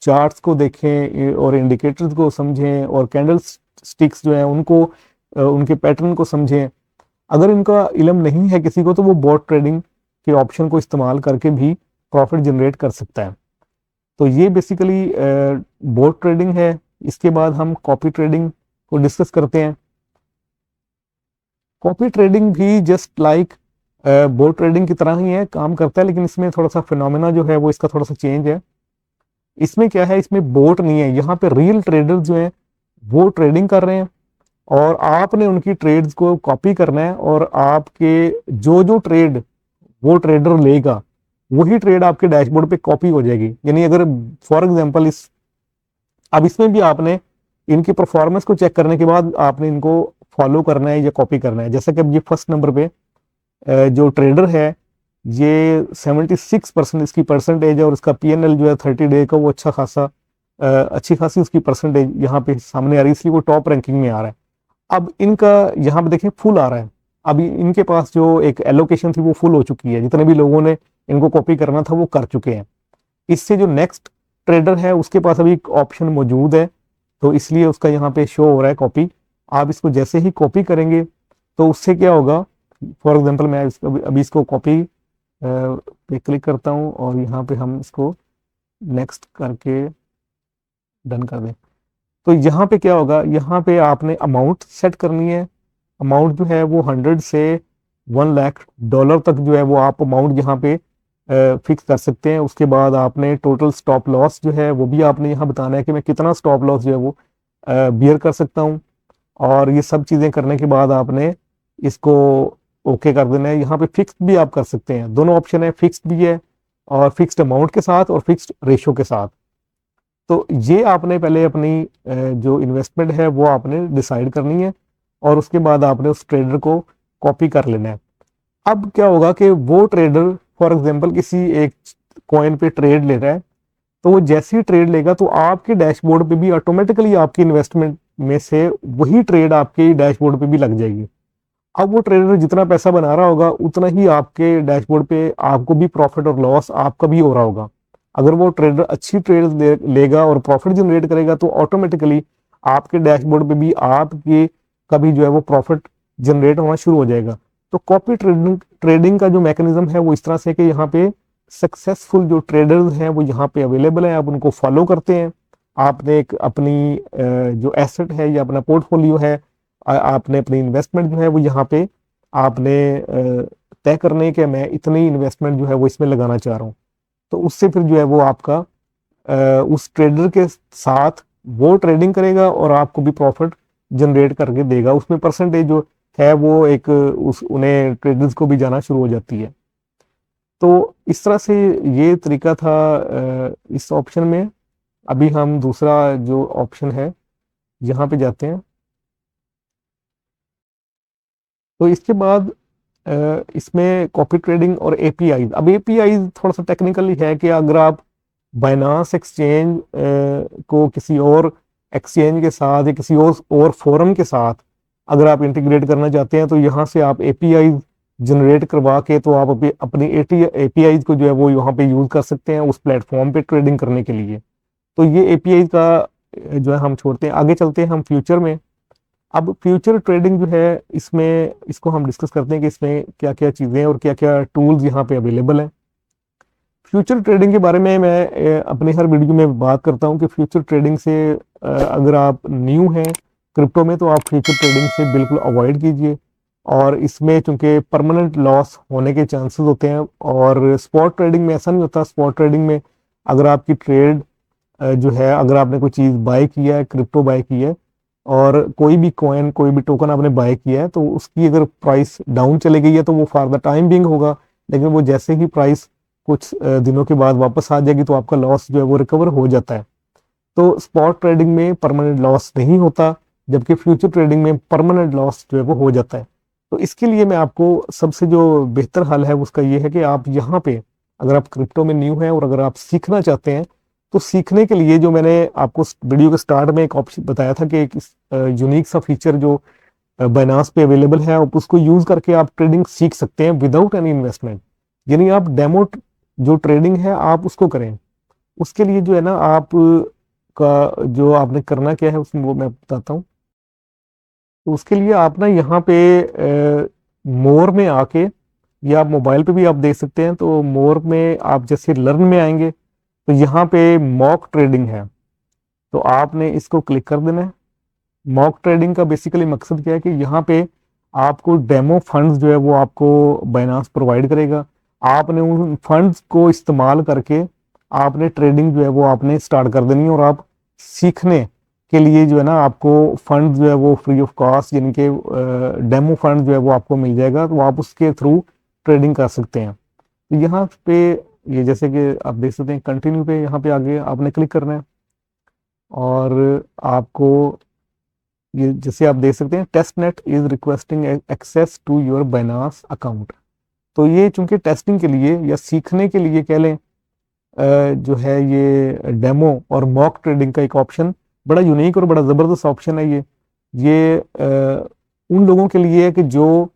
चार्ट्स को देखें और इंडिकेटर्स को समझें और कैंडल स्टिक्स जो है उनको उनके पैटर्न को समझें। अगर इनका इल्म नहीं है किसी को तो वो बॉट ट्रेडिंग के ऑप्शन को इस्तेमाल करके भी प्रॉफिट जनरेट कर सकता है। तो ये बेसिकली बॉट ट्रेडिंग है। इसके बाद हम कॉपी ट्रेडिंग को डिस्कस करते हैं। कॉपी ट्रेडिंग भी जस्ट लाइक बॉट ट्रेडिंग की तरह ही है, काम करता है, लेकिन इसमें थोड़ा सा फिनोमेना जो है वो इसका थोड़ा सा चेंज है। इसमें क्या है, इसमें बोट नहीं है, यहाँ पे रियल ट्रेडर जो हैं वो ट्रेडिंग कर रहे हैं और आपने उनकी ट्रेड्स को कॉपी करना है और आपके जो जो ट्रेड वो ट्रेडर लेगा वही ट्रेड आपके डैशबोर्ड पे कॉपी हो जाएगी। यानी अगर फॉर एग्जांपल अब इसमें भी आपने इनकी परफॉर्मेंस को चेक करने के बाद आपने इनको फॉलो करना है या कॉपी करना है। जैसा कि अब ये फर्स्ट नंबर पे जो ट्रेडर है ये 76% इसकी परसेंटेज है और इसका पीएनएल जो है 30 डे का वो अच्छी खासी उसकी परसेंटेज यहाँ पे सामने आ रही है, इसलिए वो टॉप रैंकिंग में आ रहा है। अब इनका यहाँ पे देखें फुल आ रहा है। अभी इनके पास जो एक एलोकेशन थी वो फुल हो चुकी है, जितने भी लोगों ने इनको कॉपी करना था वो कर चुके हैं। इससे जो नेक्स्ट ट्रेडर है उसके पास अभी एक ऑप्शन मौजूद है, तो इसलिए उसका यहाँ पे शो हो रहा है कॉपी। आप इसको जैसे ही कॉपी करेंगे तो उससे क्या होगा, फॉर एग्जांपल मैं अभी इसको कॉपी पे क्लिक करता हूँ और यहाँ पे हम इसको नेक्स्ट करके डन कर दें। तो यहाँ पे क्या होगा, यहाँ पे आपने अमाउंट सेट करनी है। अमाउंट जो है वो 100 से 1 लाख डॉलर तक जो है वो आप अमाउंट यहाँ पे फिक्स कर सकते हैं। उसके बाद आपने टोटल स्टॉप लॉस जो है वो भी आपने यहाँ बताना है कि मैं कितना स्टॉप लॉस जो है वो बियर कर सकता हूँ। और ये सब चीज़ें करने के बाद आपने इसको ओके कर देना है। यहाँ पे फिक्स्ड भी आप कर सकते हैं, दोनों ऑप्शन है, फिक्स्ड भी है और फिक्स्ड अमाउंट के साथ और फिक्स्ड रेशो के साथ। तो ये आपने पहले अपनी जो इन्वेस्टमेंट है वो आपने डिसाइड करनी है और उसके बाद आपने उस ट्रेडर को कॉपी कर लेना है। अब क्या होगा कि वो ट्रेडर फॉर एग्जांपल किसी एक कॉइन पे ट्रेड ले रहा है, तो वो जैसे ही ट्रेड लेगा तो आपके डैशबोर्ड पे भी ऑटोमेटिकली आपकी इन्वेस्टमेंट में से वही ट्रेड आपके डैशबोर्ड पे भी लग जाएगी। अब वो ट्रेडर जितना पैसा बना रहा होगा उतना ही आपके डैशबोर्ड पे आपको भी प्रॉफिट और लॉस आपका भी हो रहा होगा। अगर वो ट्रेडर अच्छी ट्रेड लेगा और प्रॉफिट जनरेट करेगा तो ऑटोमेटिकली आपके डैशबोर्ड पे भी आपके कभी जो है वो प्रॉफिट जनरेट होना शुरू हो जाएगा। तो कॉपी ट्रेडिंग का जो मैकेनिज्म है वो इस तरह से कि यहाँ पे सक्सेसफुल जो ट्रेडर्स हैं वो यहाँ पे अवेलेबल हैं, आप उनको फॉलो करते हैं। आपने एक अपनी जो एसेट है या अपना पोर्टफोलियो है, आपने अपनी इन्वेस्टमेंट जो है वो यहाँ पे आपने तय करने के मैं इतनी इन्वेस्टमेंट जो है वो इसमें लगाना चाह रहा हूँ। तो उससे फिर जो है वो आपका उस ट्रेडर के साथ वो ट्रेडिंग करेगा और आपको भी प्रॉफिट जनरेट करके देगा। उसमें परसेंटेज जो है वो एक उन्हें ट्रेडर्स को भी जाना शुरू हो जाती है। तो इस तरह से ये तरीका था इस ऑप्शन में। अभी हम दूसरा जो ऑप्शन है यहाँ पे जाते हैं। तो इसके बाद इसमें कॉपी ट्रेडिंग और एपीआई। अब एपीआई थोड़ा सा टेक्निकली है कि अगर आप बाइनांस एक्सचेंज को किसी और एक्सचेंज के साथ या किसी और फोरम के साथ अगर आप इंटीग्रेट करना चाहते हैं तो यहाँ से आप एपीआई जनरेट करवा के तो आप अपनी एपीआई को जो है वो यहाँ पे यूज़ कर सकते हैं उस प्लेटफॉर्म पे ट्रेडिंग करने के लिए। तो ये एपीआई का जो है हम छोड़ते हैं, आगे चलते हैं हम फ्यूचर में। अब फ्यूचर ट्रेडिंग जो है इसमें इसको हम डिस्कस करते हैं कि इसमें क्या क्या चीज़ें और क्या क्या टूल्स यहाँ पे अवेलेबल हैं। फ्यूचर ट्रेडिंग के बारे में मैं अपने हर वीडियो में बात करता हूँ कि फ्यूचर ट्रेडिंग से अगर आप न्यू हैं क्रिप्टो में तो आप फ्यूचर ट्रेडिंग से बिल्कुल अवॉइड कीजिए। और इसमें चूंकि परमानेंट लॉस होने के चांसेस होते हैं और स्पॉट ट्रेडिंग में ऐसा नहीं होता। स्पॉट ट्रेडिंग में अगर आपकी ट्रेड जो है, अगर आपने कोई चीज़ बाय किया है, क्रिप्टो बाय की है और कोई भी कॉइन कोई भी टोकन आपने बाय किया है तो उसकी अगर प्राइस डाउन चली गई है तो वो फॉर द टाइम बिंग होगा, लेकिन वो जैसे ही प्राइस कुछ दिनों के बाद वापस आ जाएगी, तो आपका लॉस जो है वो रिकवर हो जाता है। तो स्पॉट ट्रेडिंग में परमानेंट लॉस नहीं होता, जबकि फ्यूचर ट्रेडिंग में परमानेंट लॉस जो है वो हो जाता है। तो इसके लिए मैं आपको सबसे जो बेहतर हल है उसका ये है कि आप यहाँ पे, अगर आप क्रिप्टो में न्यू हैं और अगर आप सीखना चाहते हैं, तो सीखने के लिए जो मैंने आपको वीडियो के स्टार्ट में एक ऑप्शन बताया था कि एक यूनिक सा फीचर जो बाइनांस पे अवेलेबल है, आप उसको यूज करके आप ट्रेडिंग सीख सकते हैं विदाउट एनी इन्वेस्टमेंट। यानी आप डेमो जो ट्रेडिंग है आप उसको करें। उसके लिए जो है ना, आप का जो आपने करना क्या है उसमें वो मैं बताता हूँ। तो उसके लिए आप ना यहाँ पे मोर में आके, या आप मोबाइल पे भी आप देख सकते हैं, तो मोर में आप जैसे लर्न में आएंगे तो यहाँ पे मॉक ट्रेडिंग है, तो आपने इसको क्लिक कर देना है। मॉक ट्रेडिंग का बेसिकली मकसद क्या है कि यहाँ पे आपको डेमो फंड्स जो है वो आपको बाइनांस प्रोवाइड करेगा। आपने उन फंड्स को इस्तेमाल करके आपने ट्रेडिंग जो है वो आपने स्टार्ट कर देनी है, और आप सीखने के लिए जो है ना, आपको फंड जो है वो फ्री ऑफ कॉस्ट, यानी कि डेमो फंड जो है वो आपको मिल जाएगा, तो आप उसके थ्रू ट्रेडिंग कर सकते हैं। तो यहाँ पे ये जैसे कि आप देख सकते हैं, कंटिन्यू पे यहाँ पे आगे आपने क्लिक करना है, और आपको ये जैसे आप देख सकते हैं, test net is requesting access to your Binance account. तो ये चूंकि टेस्टिंग के लिए या सीखने के लिए कह लें, जो है ये डेमो और मॉक ट्रेडिंग का एक ऑप्शन बड़ा यूनिक और बड़ा ज़बरदस्त ऑप्शन है। ये उन लोगों के लिए है कि जो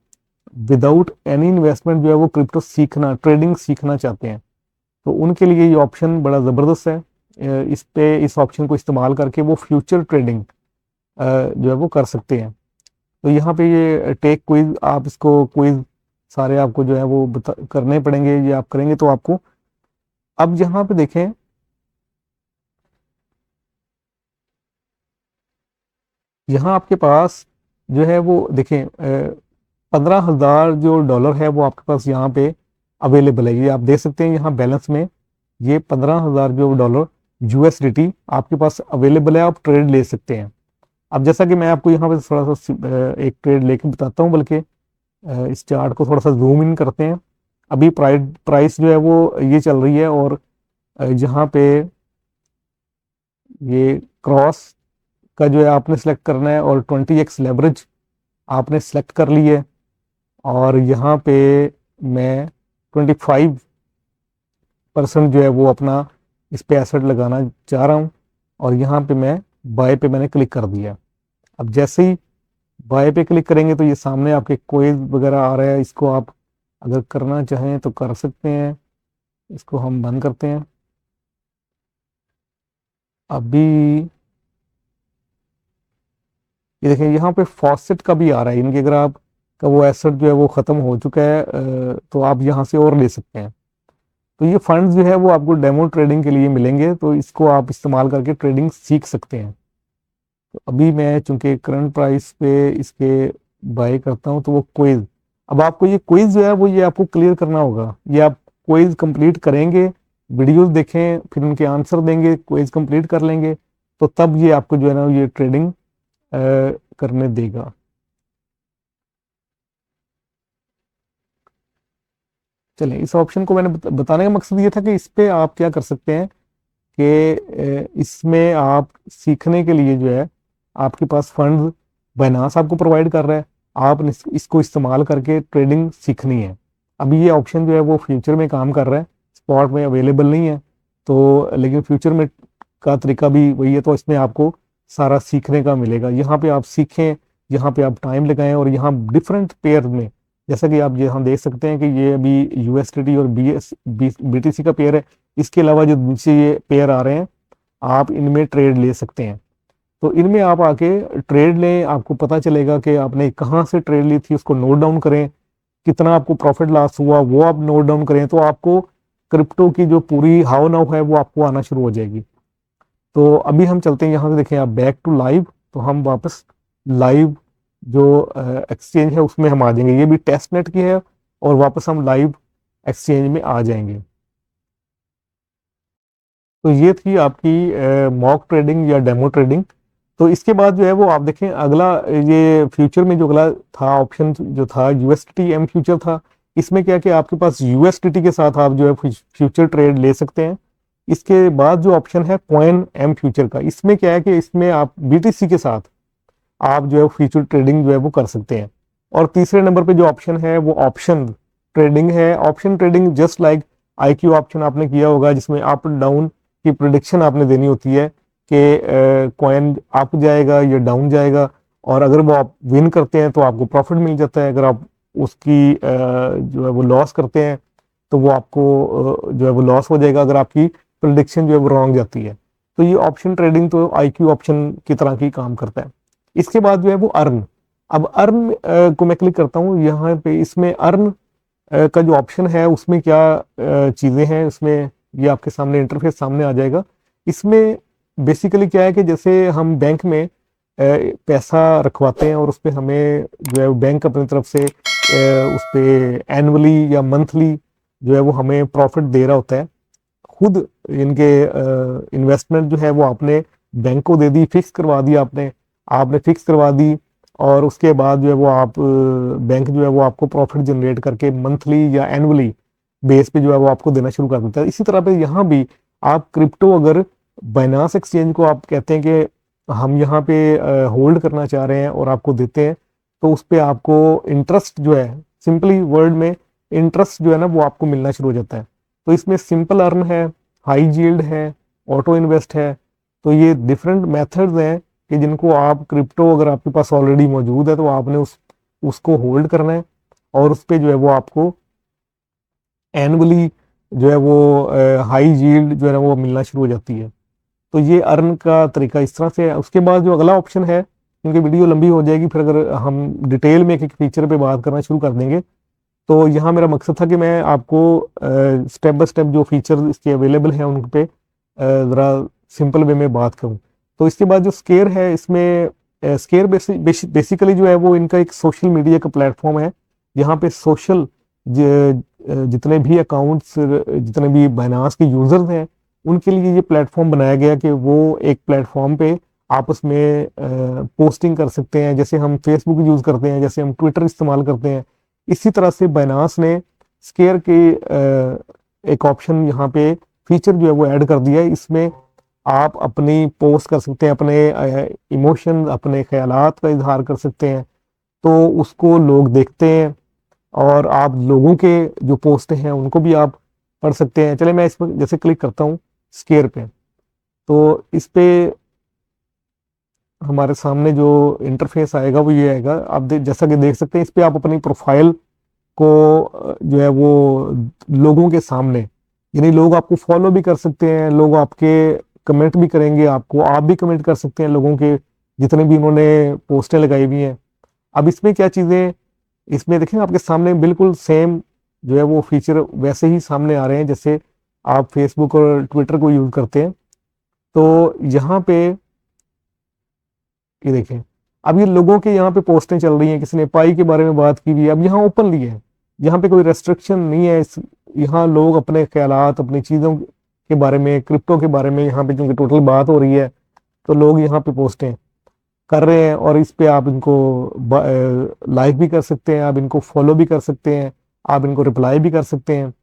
विदाउट एनी इन्वेस्टमेंट जो है वो क्रिप्टो सीखना, ट्रेडिंग सीखना चाहते हैं, तो उनके लिए ये ऑप्शन बड़ा ज़बरदस्त है। इस पे इस ऑप्शन को इस्तेमाल करके वो फ्यूचर ट्रेडिंग जो है वो कर सकते हैं। तो यहाँ पे ये टेक क्विज, आप इसको क्विज सारे आपको जो है वो करने पड़ेंगे, ये आप करेंगे तो आपको। अब यहाँ पे देखें, यहाँ आपके पास जो है वो देखें, 15,000 जो डॉलर है वो आपके पास यहाँ पे अवेलेबल है। ये आप देख सकते हैं यहाँ बैलेंस में, ये 15,000 जो डॉलर यूएसडीटी आपके पास अवेलेबल है, आप ट्रेड ले सकते हैं। अब जैसा कि मैं आपको यहाँ पे थोड़ा सा एक ट्रेड लेके बताता हूँ, बल्कि इस चार्ट को थोड़ा सा जूम इन करते हैं। अभी प्राइस जो है वो ये चल रही है, और जहाँ पे ये क्रॉस का जो है आपने सेलेक्ट करना है, और 20x लेवरेज आपने सेलेक्ट कर ली है, और यहाँ पे मैं 25% जो है वो अपना इस पे एसेट लगाना चाह रहा हूँ, और यहाँ पे मैं बाय पे मैंने क्लिक कर दिया। अब जैसे ही बाय पे क्लिक करेंगे तो ये सामने आपके क्विज वगैरह आ रहा है, इसको आप अगर करना चाहें तो कर सकते हैं। इसको हम बंद करते हैं। अभी ये देखें, यहाँ पे फॉसेट का भी आ रहा है, इनके अगर आप का वो एसेट जो है वो ख़त्म हो चुका है, तो आप यहाँ से और ले सकते हैं। तो ये फंड्स जो है वो आपको डेमो ट्रेडिंग के लिए मिलेंगे, तो इसको आप इस्तेमाल करके ट्रेडिंग सीख सकते हैं। तो अभी मैं चूंकि करंट प्राइस पे इसके बाय करता हूँ, तो वो क्विज, अब आपको ये क्विज जो है वो ये आपको क्लियर करना होगा। ये आप क्विज कंप्लीट करेंगे, वीडियोस देखें, फिर उनके आंसर देंगे, क्विज कंप्लीट कर लेंगे, तो तब ये आपको जो है ना ये ट्रेडिंग करने देगा। चलें, इस ऑप्शन को मैंने बताने का मकसद ये था कि इस पे आप क्या कर सकते हैं कि इसमें आप सीखने के लिए जो है आपके पास फंड बाइनांस आपको प्रोवाइड कर रहा है, आप इसको इस्तेमाल करके ट्रेडिंग सीखनी है। अभी ये ऑप्शन जो है वो फ्यूचर में काम कर रहा है, स्पॉट में अवेलेबल नहीं है, तो लेकिन फ्यूचर में का तरीका भी वही है, तो इसमें आपको सारा सीखने का मिलेगा। यहाँ पे आप सीखें, यहाँ पे आप टाइम लगाएं, और यहाँ डिफरेंट पेयर में, जैसा कि आप यहाँ देख सकते हैं कि ये अभी यूएसडीटी और बीटीसी का पेयर है। इसके अलावा जो नीचे ये पेयर आ रहे हैं, आप इनमें ट्रेड ले सकते हैं। तो इनमें आप आके ट्रेड लें, आपको पता चलेगा कि आपने कहाँ से ट्रेड ली थी, उसको नोट डाउन करें, कितना आपको प्रॉफिट लॉस हुआ वो आप नोट डाउन करें, तो आपको क्रिप्टो की जो पूरी हाव नाव है वो आपको आना शुरू हो जाएगी। तो अभी हम चलते हैं यहाँ से, देखें आप बैक टू लाइव, तो हम वापस लाइव जो एक्सचेंज है उसमें हम आ जाएंगे। ये भी टेस्ट नेट की है, और वापस हम लाइव एक्सचेंज में आ जाएंगे। तो ये थी आपकी मॉक ट्रेडिंग या डेमो ट्रेडिंग। तो इसके बाद जो है वो आप देखें, अगला ये फ्यूचर में जो अगला था ऑप्शन जो था यूएसटी एम फ्यूचर था। इसमें क्या है कि आपके पास यूएसडीटी के साथ आप जो है फ्यूचर ट्रेड ले सकते हैं। इसके बाद जो ऑप्शन है कॉइन एम फ्यूचर का, इसमें क्या है कि इसमें आप बीटीसी के साथ आप जो है फ्यूचर ट्रेडिंग जो है वो कर सकते हैं। और तीसरे नंबर पे जो ऑप्शन है वो ऑप्शन ट्रेडिंग है। Option trading just like IQ option आपने किया होगा, जिसमें अप डाउन की प्रिडिक्शन आपने देनी होती है कि कॉइन अप जाएगा या डाउन जाएगा, और अगर वो आप विन करते हैं तो आपको प्रॉफिट मिल जाता है, अगर आप उसकी जो है वो लॉस करते हैं तो वो आपको जो है वो लॉस हो जाएगा, अगर आपकी प्रिडिक्शन जो है वो रॉन्ग जाती है। तो ये ऑप्शन ट्रेडिंग तो आईक्यू ऑप्शन की तरह की काम करता है। इसके बाद जो है वो अर्न। अब अर्न को मैं क्लिक करता हूँ यहाँ पे, इसमें अर्न का जो ऑप्शन है उसमें क्या चीज़ें हैं, उसमें ये आपके सामने इंटरफेस सामने आ जाएगा। इसमें बेसिकली क्या है कि जैसे हम बैंक में पैसा रखवाते हैं और उस पर हमें जो है बैंक अपनी तरफ से उस पर एनुअली या मंथली जो है वो हमें प्रॉफिट दे रहा होता है। खुद इनके इन्वेस्टमेंट जो है वो आपने बैंक को दे दी, फिक्स करवा दी आपने फिक्स करवा दी, और उसके बाद जो है वो आप बैंक जो है वो आपको प्रॉफिट जनरेट करके मंथली या एनुअली बेस पे जो है वो आपको देना शुरू कर देता है। इसी तरह पे यहाँ भी आप क्रिप्टो अगर बाइनांस एक्सचेंज को आप कहते हैं कि हम यहाँ पे होल्ड करना चाह रहे हैं और आपको देते हैं, तो उस पर आपको इंटरेस्ट जो है, सिंपली वर्ड में इंटरेस्ट जो है ना वो आपको मिलना शुरू हो जाता है। तो इसमें सिंपल अर्न है, हाई यील्ड है, ऑटो इन्वेस्ट है। तो ये डिफरेंट मेथड्स हैं कि जिनको आप क्रिप्टो अगर आपके पास ऑलरेडी मौजूद है तो आपने उसको होल्ड करना है, और उस पर जो है वो आपको एनुअली जो है वो हाई यील्ड जो है ना वो मिलना शुरू हो जाती है। तो ये अर्न का तरीका इस तरह से है। उसके बाद जो अगला ऑप्शन है, क्योंकि वीडियो लंबी हो जाएगी फिर अगर हम डिटेल में एक एक फीचर पे बात करना शुरू कर देंगे, तो यहाँ मेरा मकसद था कि मैं आपको स्टेप बाय स्टेप जो फीचर इसके अवेलेबल हैं उन पे ज़रा सिंपल वे में बात करूँ। तो इसके बाद जो स्केयर है, इसमें स्केयर बेसिकली जो है वो इनका एक सोशल मीडिया का प्लेटफॉर्म है। यहाँ पे सोशल जितने भी अकाउंट्स, जितने भी बाइनांस के यूजर्स हैं, उनके लिए ये प्लेटफॉर्म बनाया गया कि वो एक प्लेटफॉर्म पे आपस में पोस्टिंग कर सकते हैं। जैसे हम फेसबुक यूज़ करते हैं, जैसे हम ट्विटर इस्तेमाल करते हैं, इसी तरह से बाइनांस ने स्केयर के एक ऑप्शन यहाँ पे फीचर जो है वो ऐड कर दिया है। इसमें आप अपनी पोस्ट कर सकते हैं, अपने इमोशन, अपने ख्यालात का इजहार कर सकते हैं, तो उसको लोग देखते हैं, और आप लोगों के जो पोस्ट हैं उनको भी आप पढ़ सकते हैं। चले मैं इस पर जैसे क्लिक करता हूँ स्केयर पे, तो इस पे हमारे सामने जो इंटरफेस आएगा वो ये आएगा। आप जैसा कि देख सकते हैं, इस पे आप अपनी प्रोफाइल को जो है वो लोगों के सामने, यानी लोग आपको फॉलो भी कर सकते हैं, लोग आपके कमेंट भी करेंगे, आपको आप भी कमेंट कर सकते हैं लोगों के जितने भी उन्होंने पोस्टें लगाई हुई हैं। अब इसमें क्या चीज़ें, इसमें देखें आपके सामने बिल्कुल सेम जो है वो फीचर वैसे ही सामने आ रहे हैं जैसे आप फेसबुक और ट्विटर को यूज़ करते हैं। तो यहाँ पे ये देखें, अब ये लोगों के यहाँ पे पोस्टें चल रही हैं, किसी ने पाई के बारे में बात की हुई है। अब यहाँ ओपनली है, यहाँ पे कोई रेस्ट्रिक्शन नहीं है। यहाँ लोग अपने ख्यालात, अपनी चीज़ों के बारे में, क्रिप्टो के बारे में यहाँ पे क्योंकि टोटल बात हो रही है, तो लोग यहाँ पे पोस्टें कर रहे हैं, और इस पे आप इनको लाइक भी कर सकते हैं, आप इनको फॉलो भी कर सकते हैं, आप इनको रिप्लाई भी कर सकते हैं।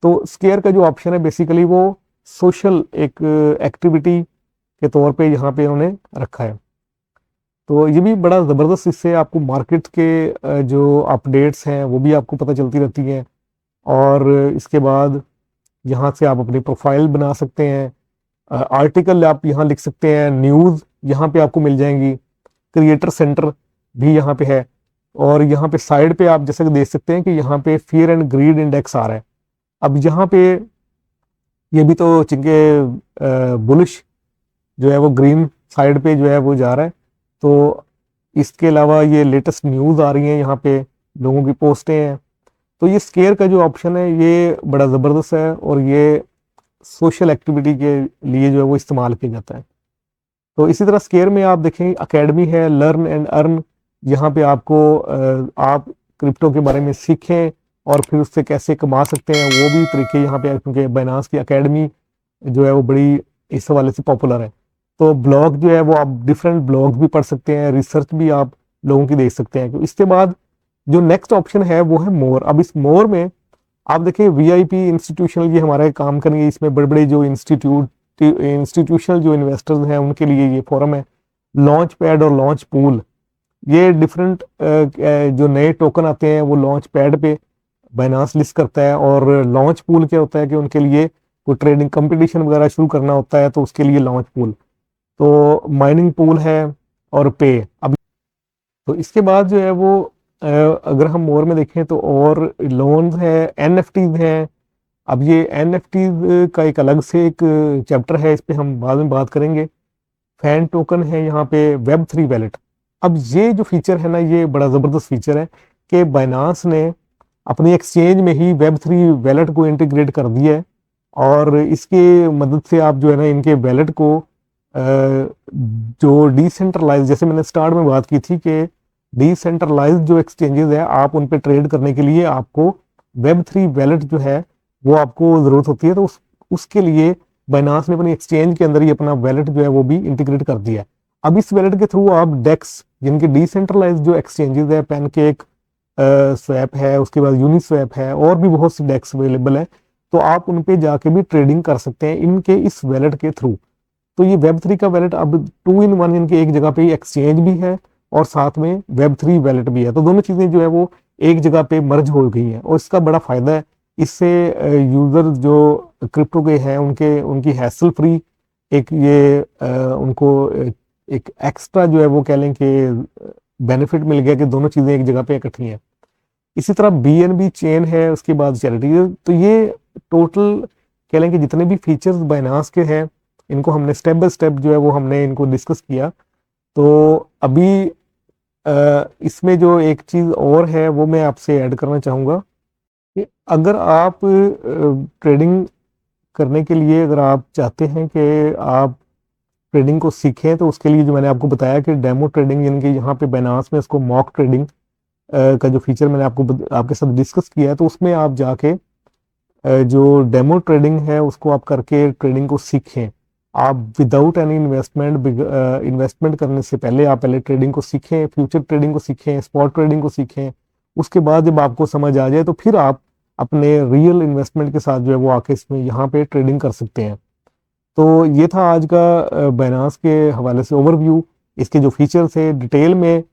तो स्केयर का जो ऑप्शन है बेसिकली वो सोशल एक एक्टिविटी के तौर पे यहाँ पे इन्होंने रखा है। तो ये भी बड़ा ज़बरदस्त, इससे आपको मार्केट के जो अपडेट्स हैं वो भी आपको पता चलती रहती हैं। और इसके बाद यहाँ से आप अपनी प्रोफाइल बना सकते हैं, आर्टिकल आप यहाँ लिख सकते हैं, न्यूज़ यहाँ पे आपको मिल जाएंगी, क्रिएटर सेंटर भी यहाँ पे है, और यहाँ पे साइड पे आप जैसे कि देख सकते हैं कि यहाँ पे फियर एंड ग्रीड इंडेक्स आ रहा है। अब यहाँ पे ये भी तो चिंके बुलिश जो है वो ग्रीन साइड पे जो है वो जा रहा है। तो इसके अलावा ये लेटेस्ट न्यूज़ आ रही हैं, यहाँ पे लोगों की पोस्टें हैं। तो ये स्केयर का जो ऑप्शन है ये बड़ा ज़बरदस्त है, और ये सोशल एक्टिविटी के लिए जो है वो इस्तेमाल किया जाता है। तो इसी तरह स्केयर में आप देखें अकेडमी है, लर्न एंड अर्न। यहाँ पे आपको आप क्रिप्टो के बारे में सीखें और फिर उससे कैसे कमा सकते हैं वो भी तरीके यहाँ पे, क्योंकि बाइनांस की अकेडमी जो है वो बड़ी इस हवाले से पॉपुलर है। तो ब्लॉग जो है वो आप डिफरेंट ब्लॉग भी पढ़ सकते हैं, रिसर्च भी आप लोगों की देख सकते हैं। तो इसके बाद जो नेक्स्ट ऑप्शन है वो है मोर। अब इस मोर में आप देखिए वीआईपी इंस्टीट्यूशनल ये हमारे काम करेंगे, इसमें बड़े बड़े जो इंस्टीट्यूशनल जो इन्वेस्टर्स हैं उनके लिए ये फोरम है। लॉन्च पैड और लॉन्च पूल, ये डिफरेंट जो नए टोकन आते हैं वो लॉन्च पैड पे बाइनांस लिस्ट करता है। और लॉन्च पूल क्या होता है कि उनके लिए कोई ट्रेडिंग कंपटीशन वगैरह शुरू करना होता है तो उसके लिए लॉन्च पूल। तो माइनिंग पूल है और पे। अब तो इसके बाद जो है वो अगर हम मोर में देखें तो और लोन्स है, एनएफटीज हैं। अब ये एनएफटीज का एक अलग से एक चैप्टर है, इस पे हम बाद में बात करेंगे। फैन टोकन है यहाँ पे, वेब3 वैलेट। अब ये जो फीचर है ना, ये बड़ा ज़बरदस्त फीचर है कि बाइनांस ने अपनी एक्सचेंज में ही वेब3 वैलेट को इंटीग्रेट कर दिया है। और इसके मदद से आप जो है ना इनके वैलेट को जो डिसेंट्रलाइज, जैसे मैंने स्टार्ट में बात की थी कि डिसेंट्रलाइज जो एक्सचेंजेस है आप उन पे ट्रेड करने के लिए आपको वेब3 वैलेट जो है वो आपको ज़रूरत होती है। तो उसके लिए बाइनांस ने अपनी एक्सचेंज के अंदर ही अपना वैलेट जो है वो भी इंटीग्रेट कर दिया है। अब इस वैलेट के थ्रू आप डेक्स, जिनके डिसेंट्रलाइज जो एक्सचेंजेस है, पैनकेक स्वैप है, उसके बाद यूनिस्वैप है, और भी बहुत सी डेक्स अवेलेबल है, तो आप उन पे जाके भी ट्रेडिंग कर सकते हैं इनके इस वैलेट के थ्रू। तो ये वेब3 का वैलेट अब 2 in 1 इनके एक जगह पे एक्सचेंज भी है और साथ में वेब3 वैलेट भी है। तो दोनों चीज़ें जो है वो एक जगह पे मर्ज हो गई हैं और इसका बड़ा फ़ायदा है। इससे यूज़र जो क्रिप्टो के हैं उनकी हैसल फ्री एक ये उनको एक एक्स्ट्रा जो है वो कह लें कि बेनिफिट मिल गया कि दोनों चीज़ें एक जगह पे इकट्ठी हैं। इसी तरह BNB चेन है, उसके बाद चैरिटी है। तो ये टोटल कह लें कि जितने भी फीचर्स बाइनांस के हैं इनको हमने स्टेप बाय स्टेप जो है वो हमने इनको डिस्कस किया। तो अभी इसमें जो एक चीज़ और है वो मैं आपसे ऐड करना चाहूँगा कि अगर आप ट्रेडिंग करने के लिए अगर आप चाहते हैं कि आप ट्रेडिंग को सीखें, तो उसके लिए जो मैंने आपको बताया कि डेमो ट्रेडिंग, यानी कि यहाँ पे बाइनांस में इसको मॉक ट्रेडिंग का जो फीचर मैंने आपके साथ डिस्कस किया है, तो उसमें आप जाके जो डेमो ट्रेडिंग है उसको आप करके ट्रेडिंग को सीखें। आप विदाउट एनी इन्वेस्टमेंट करने से पहले आप पहले ट्रेडिंग को सीखें, फ्यूचर ट्रेडिंग को सीखें, स्पॉट ट्रेडिंग को सीखें। उसके बाद जब आपको समझ आ जाए तो फिर आप अपने रियल इन्वेस्टमेंट के साथ जो है वो आके इसमें यहाँ पे ट्रेडिंग कर सकते हैं। तो ये था आज का बाइनांस के हवाले से ओवरव्यू। इसके जो फीचर्स है डिटेल में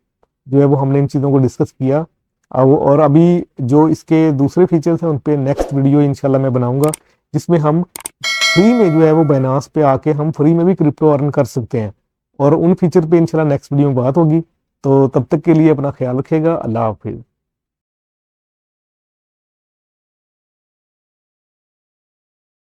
जो है वो हमने इन चीज़ों को डिस्कस किया। और अभी जो इसके दूसरे फीचर्स हैं उन पे नेक्स्ट वीडियो इंशाल्लाह मैं बनाऊंगा, जिसमें हम फ्री में जो है वो बाइनांस पे आके हम फ्री में भी क्रिप्टो अर्न कर सकते हैं। और उन फीचर पे इंशाल्लाह नेक्स्ट वीडियो में बात होगी। तो तब तक के लिए अपना ख्याल रखिएगा। अल्लाह हाफिज़।